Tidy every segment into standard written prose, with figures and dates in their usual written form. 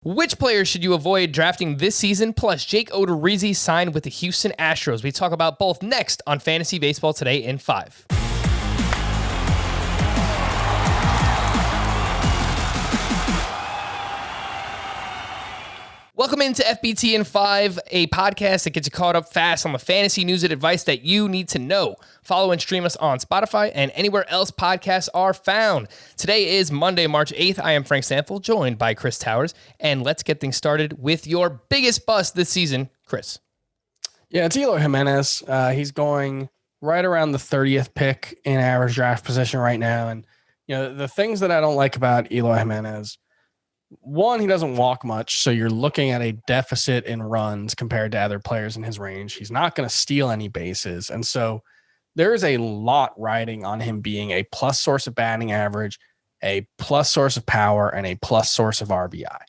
Which players should you avoid drafting this season? Plus, Jake Odorizzi signed with the Houston Astros. We talk about both next on Fantasy Baseball Today in 5. Welcome into FBT in 5, a podcast that gets you caught up fast on the fantasy news and advice that you need to know. Follow and stream us on Spotify and anywhere else podcasts are found. Today is Monday, March 8th. I am Frank Stanfield, joined by Chris Towers. And let's get things started with your biggest bust this season, Chris. Yeah, it's Eloy Jimenez. He's going right around the 30th pick in average draft position right now. And, you know, the things that I don't like about Eloy Jimenez, one, he doesn't walk much, so you're looking at a deficit in runs compared to other players in his range. He's not going to steal any bases, and so there is a lot riding on him being a plus source of batting average, a plus source of power, and a plus source of RBI.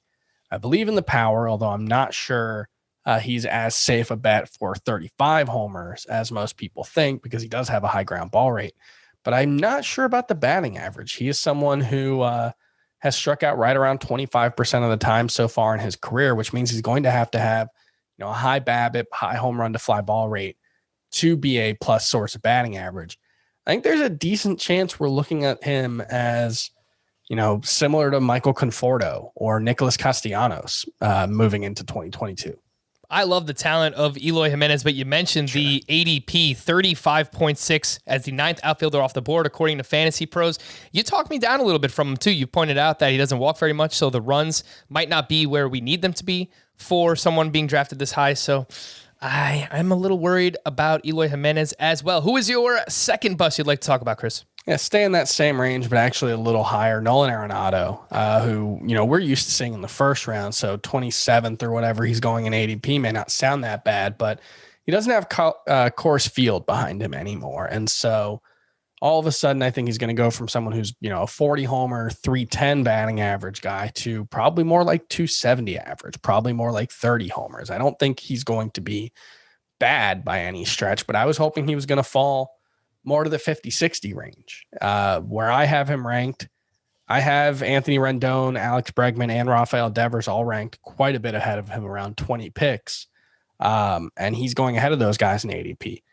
I believe in the power, although I'm not sure he's as safe a bet for 35 homers as most people think, because he does have a high ground ball rate. But I'm not sure about the batting average. He is someone who has struck out right around 25% of the time so far in his career, which means he's going to have, a high BABIP, high home run to fly ball rate to be a plus source of batting average. I think there's a decent chance we're looking at him as, similar to Michael Conforto or Nicholas Castellanos moving into 2022. I love the talent of Eloy Jimenez, but you mentioned the ADP 35.6 as the 9th outfielder off the board, according to Fantasy Pros. You talked me down a little bit from him, too. You pointed out that he doesn't walk very much, so the runs might not be where we need them to be for someone being drafted this high. So I'm a little worried about Eloy Jimenez as well. Who is your second bust you'd like to talk about, Chris? Yeah, stay in that same range, but actually a little higher. Nolan Arenado, who, we're used to seeing in the first round. So 27th or whatever he's going in ADP may not sound that bad, but he doesn't have Coors Field behind him anymore. And so all of a sudden, I think he's going to go from someone who's, a 40 homer, 310 batting average guy to probably more like 270 average, probably more like 30 homers. I don't think he's going to be bad by any stretch, but I was hoping he was going to fall more to the 50-60 range. Where I have him ranked, I have Anthony Rendon, Alex Bregman, and Rafael Devers all ranked quite a bit ahead of him, around 20 picks. And he's going ahead of those guys in ADP.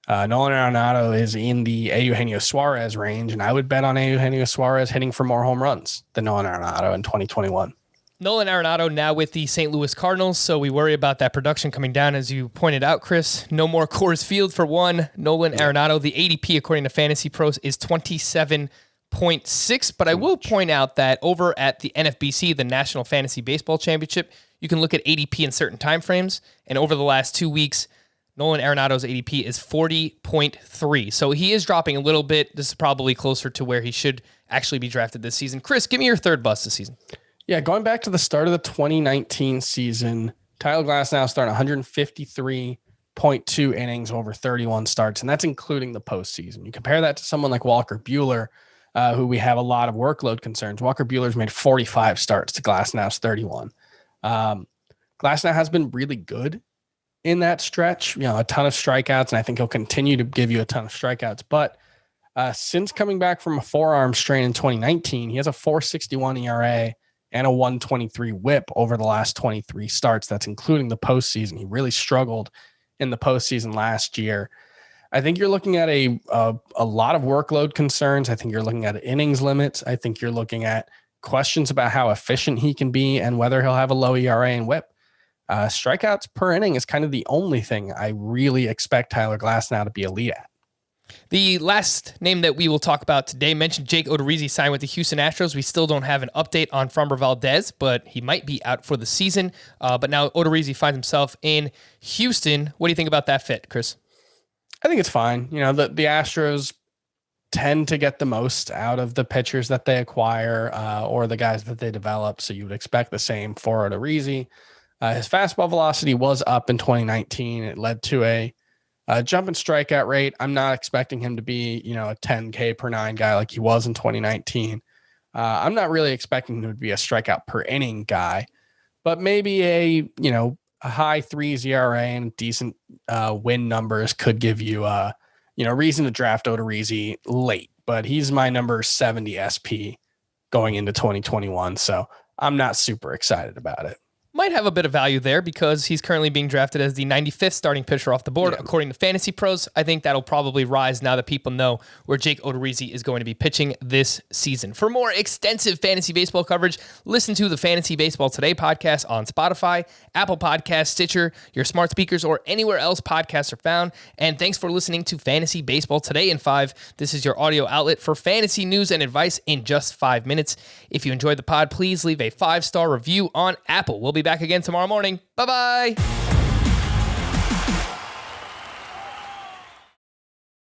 Nolan Arenado is in the Eugenio Suarez range, and I would bet on Eugenio Suarez hitting for more home runs than Nolan Arenado in 2021. Nolan Arenado now with the St. Louis Cardinals, so we worry about that production coming down, as you pointed out, Chris. No more Coors Field for one. Nolan Arenado, the ADP, according to Fantasy Pros, is 27.6, but I will point out that over at the NFBC, the National Fantasy Baseball Championship, you can look at ADP in certain time frames, and over the last 2 weeks, Nolan Arenado's ADP is 40.3, so he is dropping a little bit. This is probably closer to where he should actually be drafted this season. Chris, give me your third bust this season. Yeah, going back to the start of the 2019 season, Tyler Glasnow started 153.2 innings over 31 starts, and that's including the postseason. You compare that to someone like Walker Buehler, who we have a lot of workload concerns. Walker Buehler's made 45 starts to Glasnow's 31. Glasnow has been really good in that stretch, a ton of strikeouts, and I think he'll continue to give you a ton of strikeouts. But since coming back from a forearm strain in 2019, he has a 4.61 ERA and a 123 whip over the last 23 starts. That's including the postseason. He really struggled in the postseason last year. I think you're looking at a lot of workload concerns. I think you're looking at innings limits. I think you're looking at questions about how efficient he can be and whether he'll have a low ERA and whip. Strikeouts per inning is kind of the only thing I really expect Tyler Glasnow to be elite at. The last name that we will talk about today mentioned Jake Odorizzi signed with the Houston Astros. We still don't have an update on Framber Valdez, but he might be out for the season. But now Odorizzi finds himself in Houston. What do you think about that fit, Chris? I think it's fine. The Astros tend to get the most out of the pitchers that they acquire or the guys that they develop. So you would expect the same for Odorizzi. His fastball velocity was up in 2019. It led to a jump in strikeout rate. I'm not expecting him to be, a 10K per 9 guy like he was in 2019. I'm not really expecting him to be a strikeout per inning guy, but maybe a high 3s ERA and decent win numbers could give you reason to draft Odorizzi late. But he's my number 70 SP going into 2021. So I'm not super excited about it. Might have a bit of value there because he's currently being drafted as the 95th starting pitcher off the board. Yeah. According to Fantasy Pros, I think that'll probably rise now that people know where Jake Odorizzi is going to be pitching this season. For more extensive fantasy baseball coverage, listen to the Fantasy Baseball Today podcast on Spotify, Apple Podcasts, Stitcher, your smart speakers, or anywhere else podcasts are found. And thanks for listening to Fantasy Baseball Today in 5. This is your audio outlet for fantasy news and advice in just 5 minutes. If you enjoyed the pod, please leave a 5-star review on Apple. We'll be back again tomorrow morning. Bye-bye.